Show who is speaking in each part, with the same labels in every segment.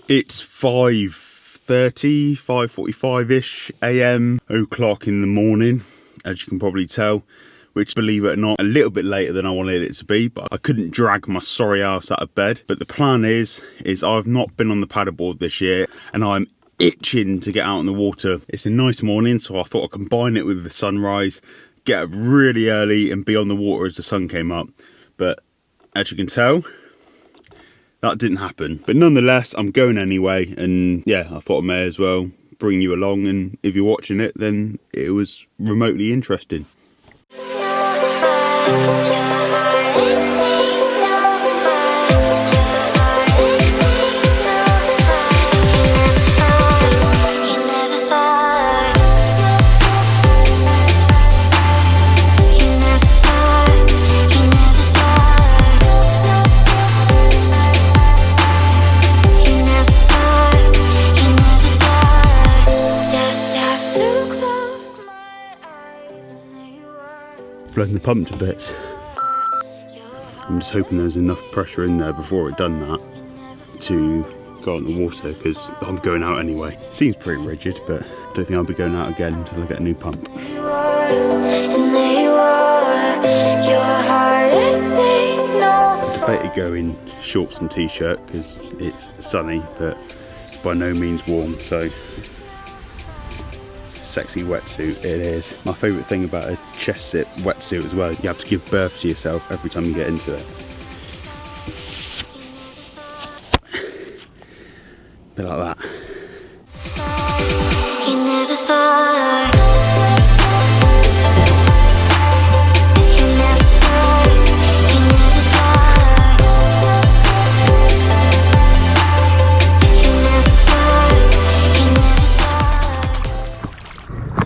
Speaker 1: It's 5:30, 5:45ish a.m. o'clock in the morning, as you can probably tell, which, believe it or not, a little bit later than I wanted it to be, but I couldn't drag my sorry ass out of bed. But the plan is I've not been on the paddleboard this year and I'm itching to get out on the water. It's a nice morning, so I thought I'd combine it with the sunrise, get up really early and be on the water as the sun came up. But as you can tell, that didn't happen. But nonetheless, I'm going anyway, and yeah, I thought I may as well bring you along, and if you're watching it, then it was remotely interesting. Blown the pump to bits. I'm just hoping there's enough pressure in there before it done that to go on the water, because I'm going out anyway. Seems pretty rigid, but I don't think I'll be going out again until I get a new pump. I debated going shorts and t-shirt because it's sunny, but it's by no means warm, so sexy wetsuit it is. My favourite thing about a chest zip wetsuit as well, you have to give birth to yourself every time you get into it. Bit like that. You never thought.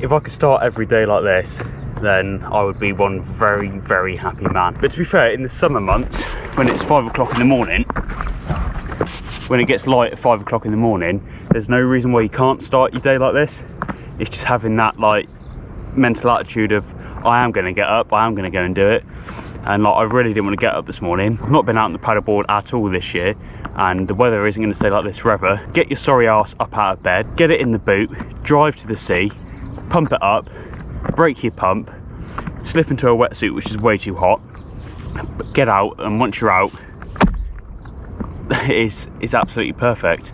Speaker 1: If I could start every day like this, then I would be one very, very happy man. But to be fair, in the summer months, when it's 5 o'clock in the morning, when it gets light at 5 o'clock in the morning, there's no reason why you can't start your day like this. It's just having that like mental attitude of, I am going to get up, I am going to go and do it. And like, I really didn't want to get up this morning. I've not been out on the paddleboard at all this year, and the weather isn't going to stay like this forever. Get your sorry ass up out of bed, get it in the boot, drive to the sea, pump it up, break your pump, slip into a wetsuit which is way too hot, but get out, and once you're out, it's absolutely perfect.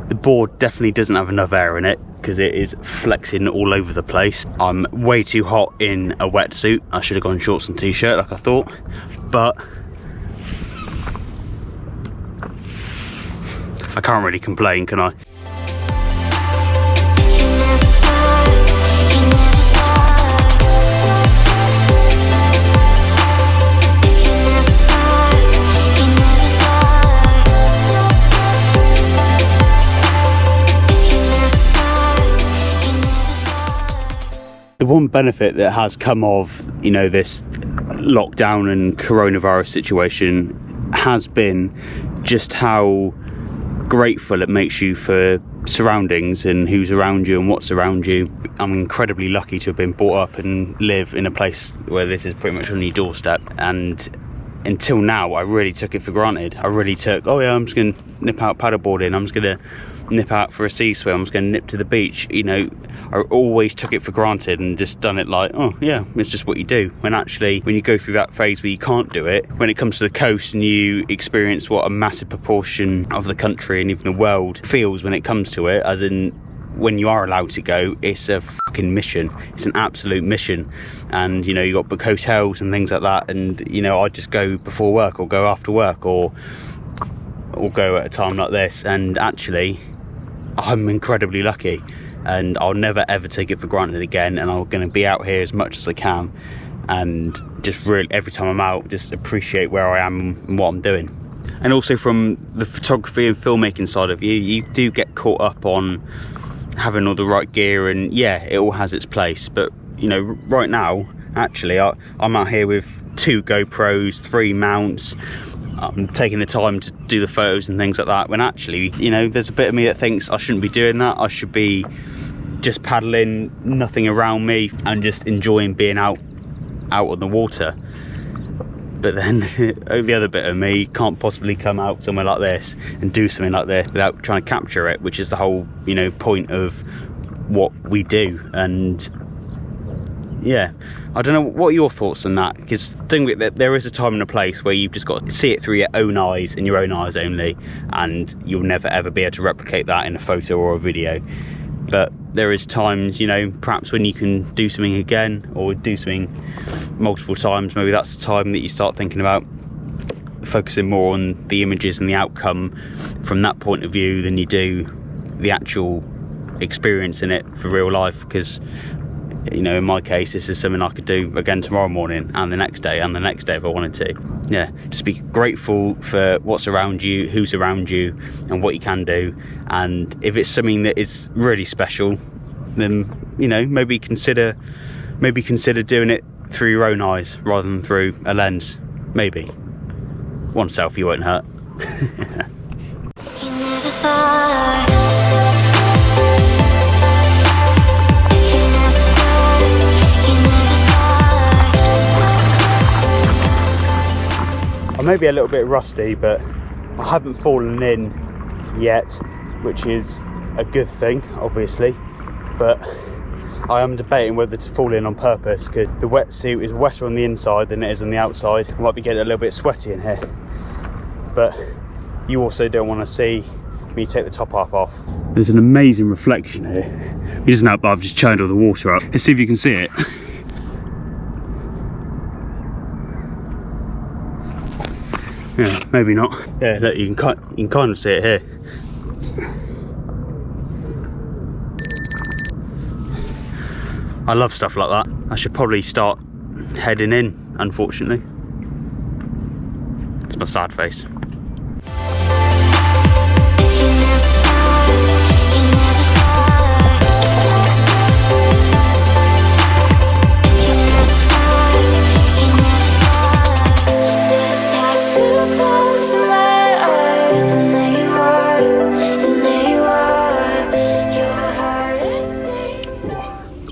Speaker 1: The board definitely doesn't have enough air in it because it is flexing all over the place. I'm way too hot in a wetsuit. I should have gone shorts and t-shirt like I thought, but I can't really complain, can I? The one benefit that has come of, you know, this lockdown and coronavirus situation has been just how grateful it makes you for surroundings and who's around you and what's around you. I'm incredibly lucky to have been brought up and live in a place where this is pretty much on your doorstep, and until now I really took it for granted. I really took, oh yeah, I'm just going to nip out paddleboarding, I'm just going to nip out for a sea swim, I'm just going to nip to the beach, you know. I always took it for granted and just done it like, oh yeah, it's just what you do. When actually, when you go through that phase where you can't do it, when it comes to the coast and you experience what a massive proportion of the country and even the world feels when it comes to it, as in when you are allowed to go, it's a fucking mission. It's an absolute mission. And you know, you got book hotels and things like that, and you know, I just go before work or go after work or go at a time like this, and actually I'm incredibly lucky. And I'll never ever take it for granted again, and I'm going to be out here as much as I can, and just really every time I'm out, just appreciate where I am and what I'm doing. And also from the photography and filmmaking side of you do get caught up on having all the right gear, and yeah, it all has its place. But you know, right now actually I'm out here with 2 GoPros, 3 mounts. I'm taking the time to do the photos and things like that, when actually, you know, there's a bit of me that thinks I shouldn't be doing that. I should be just paddling, nothing around me, and just enjoying being out on the water. But then the other bit of me can't possibly come out somewhere like this and do something like this without trying to capture it, which is the whole, you know, point of what we do. And yeah, I don't know, what are your thoughts on that? Because there is a time and a place where you've just got to see it through your own eyes and your own eyes only, and you'll never ever be able to replicate that in a photo or a video. But there is times, you know, perhaps when you can do something again or do something multiple times, maybe that's the time that you start thinking about focusing more on the images and the outcome from that point of view than you do the actual experience in it for real life. Because, you know, in my case, this is something I could do again tomorrow morning and the next day and the next day if I wanted to. Yeah, just be grateful for what's around you, who's around you, and what you can do. And if it's something that is really special, then, you know, maybe consider doing it through your own eyes rather than through a lens. Maybe one selfie won't hurt. I may be a little bit rusty, but I haven't fallen in yet, which is a good thing, obviously. But I am debating whether to fall in on purpose, because the wetsuit is wetter on the inside than it is on the outside. I might be getting a little bit sweaty in here, but you also don't want to see me take the top half off. There's an amazing reflection here. It doesn't help that I've just churned all the water up. Let's see if you can see it. Yeah, maybe not. Yeah, look, you can kind of see it here. I love stuff like that. I should probably start heading in, unfortunately. It's my sad face.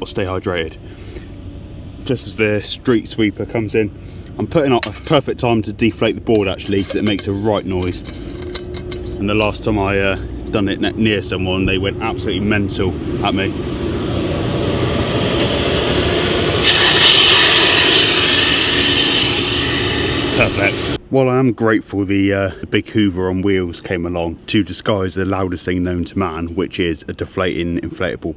Speaker 1: Stay hydrated. Just as the street sweeper comes in, I'm putting out a perfect time to deflate the board, actually, because it makes a right noise. And the last time I done it near someone, they went absolutely mental at me. Perfect. While I am grateful the big Hoover on wheels came along to disguise the loudest thing known to man, which is a deflating inflatable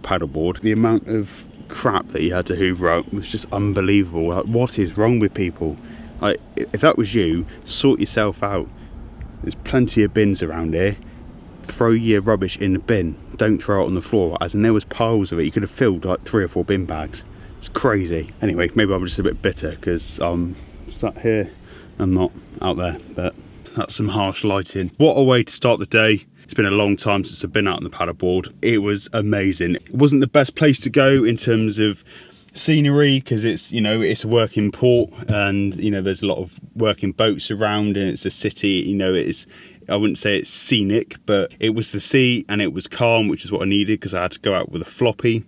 Speaker 1: paddleboard, the amount of crap that he had to hoover out was just unbelievable. Like, what is wrong with people? Like, if that was you, sort yourself out. There's plenty of bins around here. Throw your rubbish in the bin, don't throw it on the floor. As in, there was piles of it. You could have filled like 3 or 4 bin bags. It's crazy. Anyway, maybe I'm just a bit bitter because I'm sat here, I'm not out there, but that's some harsh lighting. What a way to start the day. It's been a long time since I've been out on the paddleboard. It was amazing. It wasn't the best place to go in terms of scenery, because it's, you know, it's a working port, and, you know, there's a lot of working boats around, and it's a city. You know, it is, I wouldn't say it's scenic, but it was the sea and it was calm, which is what I needed, because I had to go out with a floppy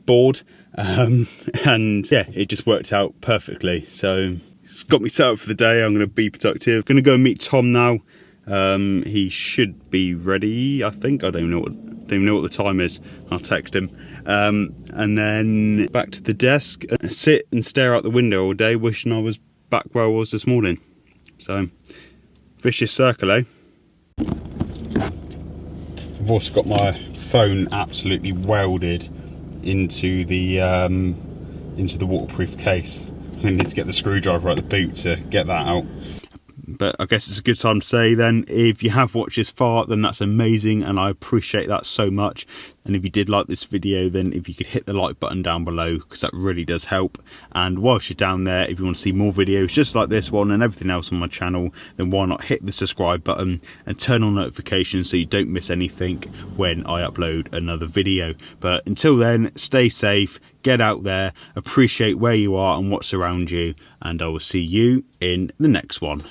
Speaker 1: board. And yeah, it just worked out perfectly. So it's got me set up for the day. I'm going to be productive. Going to go and meet Tom now. He should be ready, I think. I don't even know what the time is. I'll text him. And then back to the desk, sit and stare out the window all day, wishing I was back where I was this morning. So, vicious circle, eh? I've also got my phone absolutely welded into the waterproof case. I need to get the screwdriver out the boot to get that out. But I guess it's a good time to say then, if you have watched this far, then that's amazing, and I appreciate that so much. And if you did like this video, then if you could hit the like button down below, because that really does help. And whilst you're down there, if you want to see more videos just like this one and everything else on my channel, then why not hit the subscribe button and turn on notifications so you don't miss anything when I upload another video. But until then, stay safe, get out there, appreciate where you are and what's around you, and I will see you in the next one.